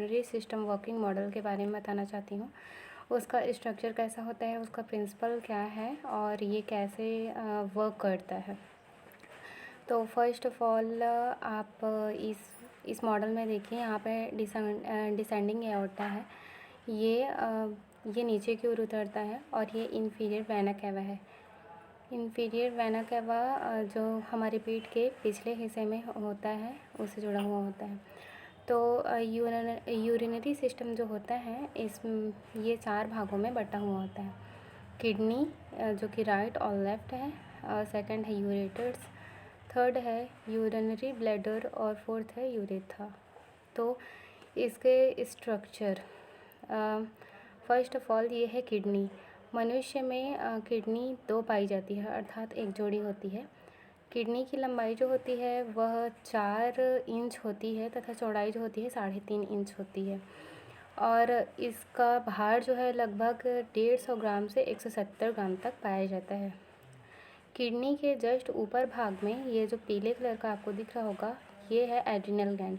Urinary system working model के बारे में बताना चाहती हूँ। उसका स्ट्रक्चर कैसा होता है, उसका प्रिंसिपल क्या है और ये कैसे वर्क करता है। तो फर्स्ट ऑफ ऑल आप इस मॉडल में देखिए, यहाँ पे डिसेंडिंग एओर्टा है। ये नीचे की ओर उतरता है और ये इंफीरियर वेना कैवा है। इंफीरियर वेना कैवा जो हमारे पेट के पिछले हिस्से में होता है उससे जुड़ा हुआ होता है। तो यूरिनरी सिस्टम जो होता है ये 4 भागों में बटा हुआ होता है। किडनी जो कि राइट और लेफ़्ट है, सेकंड है यूरेटर्स, थर्ड है यूरिनरी ब्लैडर और फोर्थ है यूरेथ्रा। तो इसके स्ट्रक्चर, फर्स्ट ऑफ ऑल ये है किडनी। मनुष्य में किडनी 2 पाई जाती है, अर्थात एक जोड़ी होती है। किडनी की लंबाई जो होती है वह 4 इंच होती है तथा चौड़ाई जो होती है 3.5 इंच होती है। और इसका भार जो है लगभग 150 ग्राम से 170 ग्राम तक पाया जाता है। किडनी के जस्ट ऊपर भाग में ये जो पीले कलर का आपको दिख रहा होगा, ये है एड्रिनल ग्लैंड।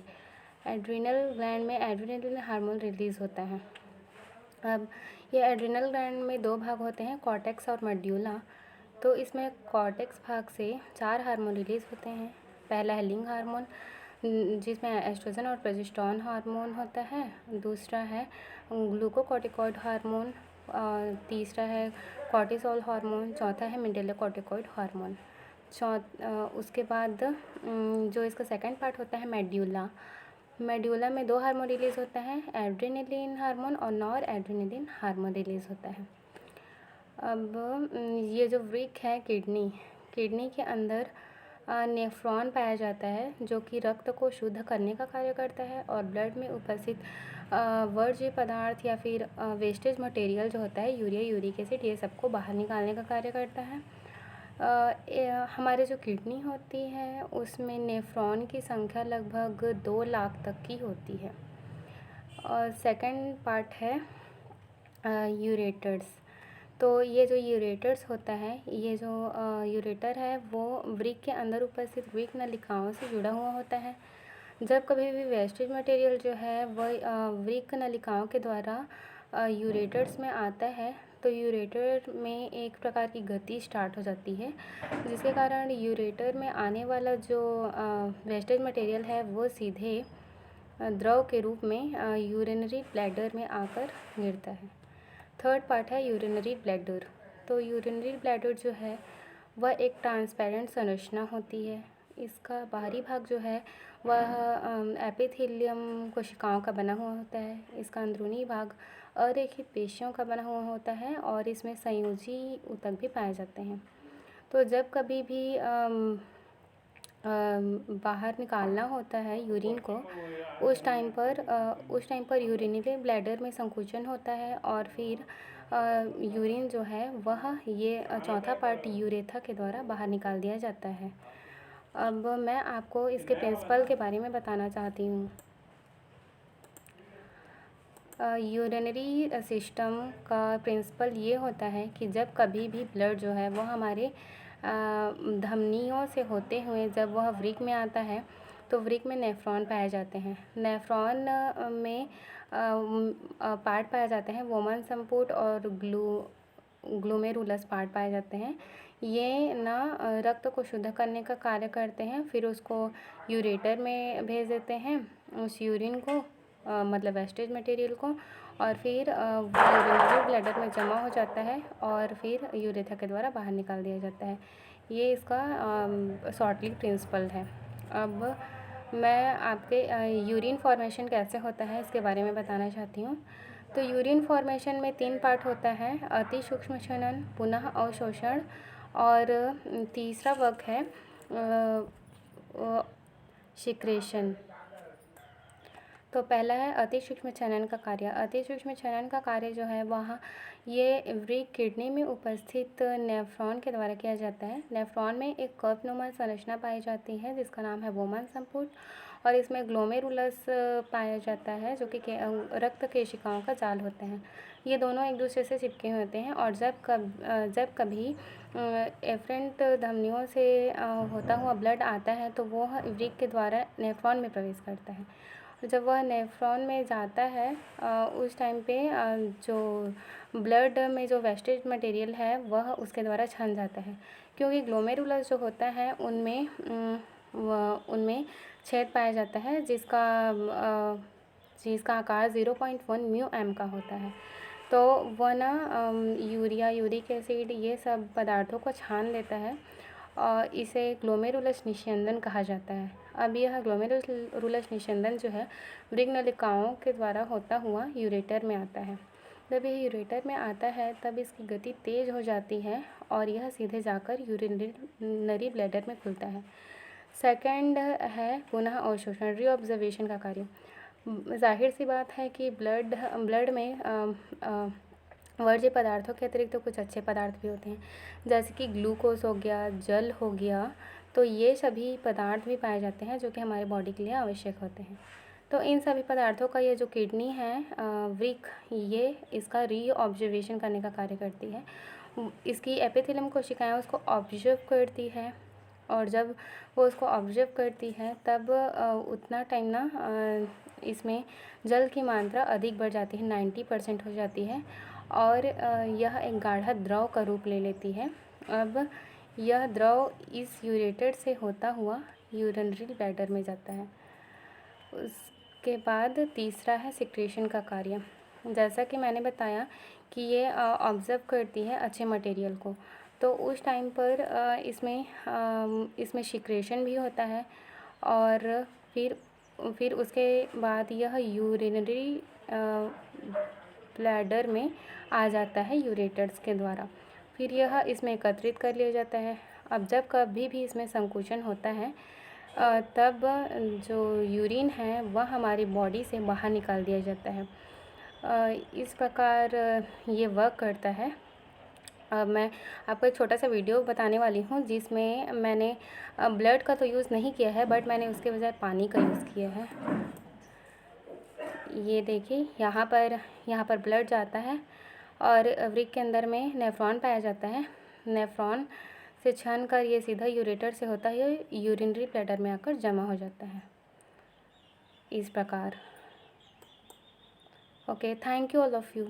एड्रिनल ग्लैंड में एड्रेनलिन हार्मोन रिलीज़ होता है। अब ये एड्रिनल ग्लैंड में 2 भाग होते हैं, कॉर्टेक्स और मेड्यूला। तो इसमें कॉर्टेक्स भाग से 4 हार्मोन रिलीज़ होते हैं। पहला है लिंग हार्मोन, जिसमें एस्ट्रोजन और प्रोजेस्टेरोन हार्मोन होता है। दूसरा है ग्लूकोकॉर्टिकॉइड हार्मोन, तीसरा है कॉर्टिसोल हार्मोन, चौथा है मिनरलोकॉर्टिकॉइड हार्मोन। उसके बाद जो इसका सेकंड पार्ट होता है मेड्यूला। मेड्यूला में 2 हार्मोन रिलीज़ होता है, एड्रेनलिन हार्मोन और नॉर एड्रेनलिन हार्मोन रिलीज़ होता है। अब ये जो वृक्क है किडनी के अंदर नेफ्रॉन पाया जाता है, जो कि रक्त को शुद्ध करने का कार्य करता है और ब्लड में उपस्थित वर्ज्य पदार्थ या फिर वेस्टेज मटेरियल जो होता है यूरिया, यूरिक एसिड, ये सबको बाहर निकालने का कार्य करता है। हमारे जो किडनी होती है उसमें नेफ्रॉन की संख्या लगभग 2 लाख तक की होती है। और सेकंड पार्ट है यूरेटर्स। तो ये जो यूरेटर्स होता है, ये जो यूरेटर है वो वृक्क के अंदर उपस्थित वृक्क नलिकाओं से जुड़ा हुआ होता है। जब कभी भी वेस्टेज मटेरियल जो है वह वृक्क नलिकाओं के द्वारा यूरेटर्स में आता है, तो यूरेटर में एक प्रकार की गति स्टार्ट हो जाती है, जिसके कारण यूरेटर में आने वाला जो वेस्टेज मटेरियल है वो सीधे द्रव के रूप में यूरिनरी ब्लैडर में आकर गिरता है। थर्ड पार्ट है यूरिनरी ब्लैडर। तो यूरिनरी ब्लैडर जो है वह एक ट्रांसपेरेंट संरचना होती है। इसका बाहरी भाग जो है वह एपिथेलियम कोशिकाओं का बना हुआ होता है। इसका अंदरूनी भाग अरेखित पेशियों का बना हुआ होता है और इसमें संयोजी ऊतक भी पाए जाते हैं। तो जब कभी भी बाहर निकालना होता है यूरिन को, उस टाइम पर यूरिनरी ब्लैडर में संकुचन होता है और फिर यूरिन जो है वह ये चौथा पार्ट यूरेथ्रा के द्वारा बाहर निकाल दिया जाता है। अब मैं आपको इसके प्रिंसिपल के बारे में बताना चाहती हूँ। यूरिनरी सिस्टम का प्रिंसिपल ये होता है कि जब कभी भी ब्लड जो है वो हमारे धमनियों से होते हुए जब वह वृक्क में आता है, तो वृक्क में नेफ्रॉन पाए जाते हैं। नेफ्रॉन में पार्ट पाए जाते हैं, वोमन संपुट और ग्लोमेरुलस पार्ट पाए जाते हैं। ये ना रक्त को शुद्ध करने का कार्य करते हैं, फिर उसको यूरेटर में भेज देते हैं, उस यूरिन को मतलब वेस्टेज मटेरियल को, और फिर वो यूरिनरी ब्लैडर में जमा हो जाता है और फिर यूरेथ्रा के द्वारा बाहर निकाल दिया जाता है। ये इसका शॉर्टली प्रिंसिपल है। अब मैं आपके यूरिन फॉर्मेशन कैसे होता है इसके बारे में बताना चाहती हूँ। तो यूरिन फॉर्मेशन में 3 पार्ट होता है, अति सूक्ष्म क्षरण, पुनः अवशोषण और तीसरा वर्ग है सिक्रेशन। तो पहला है अति सूक्ष्म छनन का कार्य। अति सूक्ष्म छनन का कार्य जो है वहाँ ये वृक्क किडनी में उपस्थित नेफ्रॉन के द्वारा किया जाता है। नेफ्रॉन में एक कर्वनुमा संरचना पाई जाती है जिसका नाम है वोमन संपुट, और इसमें ग्लोमेरुलस पाया जाता है जो कि रक्त केशिकाओं का जाल होता है। ये दोनों एक दूसरे से चिपके होते हैं और जब कभी एफरेंट धमनियों से होता हुआ ब्लड आता है तो वो वृक्क के द्वारा नेफ्रॉन में प्रवेश करता है। जब वह नेफ्रॉन में जाता है उस टाइम पे जो ब्लड में जो वेस्टेज मटेरियल है वह उसके द्वारा छन जाता है, क्योंकि ग्लोमेरुलस जो होता है उनमें छेद पाया जाता है जिसका आकार 0.1 म्यू एम का होता है। तो वह ना यूरिया, यूरिक एसिड ये सब पदार्थों को छान लेता है और इसे ग्लोमेरुलस निस्यंदन कहा जाता है। अब यह ग्लोमेरुलस निस्यंदन जो है वृक्क नलिकाओं के द्वारा होता हुआ यूरेटर में आता है। जब यह यूरेटर में आता है तब इसकी गति तेज़ हो जाती है और यह सीधे जाकर यूरिनरी ब्लैडर में खुलता है। सेकंड है पुनः अवशोषण, रीऑब्जर्वेशन का कार्य। जाहिर सी बात है कि ब्लड में वर्ज्य पदार्थों के अतिरिक्त तो कुछ अच्छे पदार्थ भी होते हैं, जैसे कि ग्लूकोज हो गया, जल हो गया, तो ये सभी पदार्थ भी पाए जाते हैं जो कि हमारे बॉडी के लिए आवश्यक होते हैं। तो इन सभी पदार्थों का ये जो किडनी है वृक्क, ये इसका रीऑब्जर्वेशन करने का कार्य करती है। इसकी एपिथेलियम कोशिकाएं उसको ऑब्जर्व करती है और जब वो उसको ऑब्जर्व करती है तब उतना टाइम ना इसमें जल की मात्रा अधिक बढ़ जाती है, 90% हो जाती है और यह एक गाढ़ा द्रव का रूप ले लेती है। अब यह द्रव इस यूरेटर से होता हुआ यूरिनरी ब्लैडर में जाता है। उसके बाद तीसरा है सिक्रेशन का कार्य। जैसा कि मैंने बताया कि ये ऑब्ज़र्व करती है अच्छे मटेरियल को, तो उस टाइम पर इसमें सिक्रेशन भी होता है और फिर उसके बाद यह यूरिनरी ब्लैडर में आ जाता है यूरेटर्स के द्वारा। फिर यह इसमें एकत्रित कर लिया जाता है। अब जब कभी भी इसमें संकुचन होता है तब जो यूरिन है वह हमारी बॉडी से बाहर निकाल दिया जाता है। इस प्रकार ये वर्क करता है। अब मैं आपको एक छोटा सा वीडियो बताने वाली हूँ जिसमें मैंने ब्लड का तो यूज़ नहीं किया है, बट मैंने उसके बजाय पानी का यूज़ किया है। ये देखिए, यहाँ पर ब्लड जाता है और वृक्क के अंदर में नेफ्रॉन पाया जाता है। नेफ्रॉन से छन कर ये सीधा यूरेटर से होता है यूरिनरी ब्लैडर में आकर जमा हो जाता है, इस प्रकार। Okay, thank you all of you.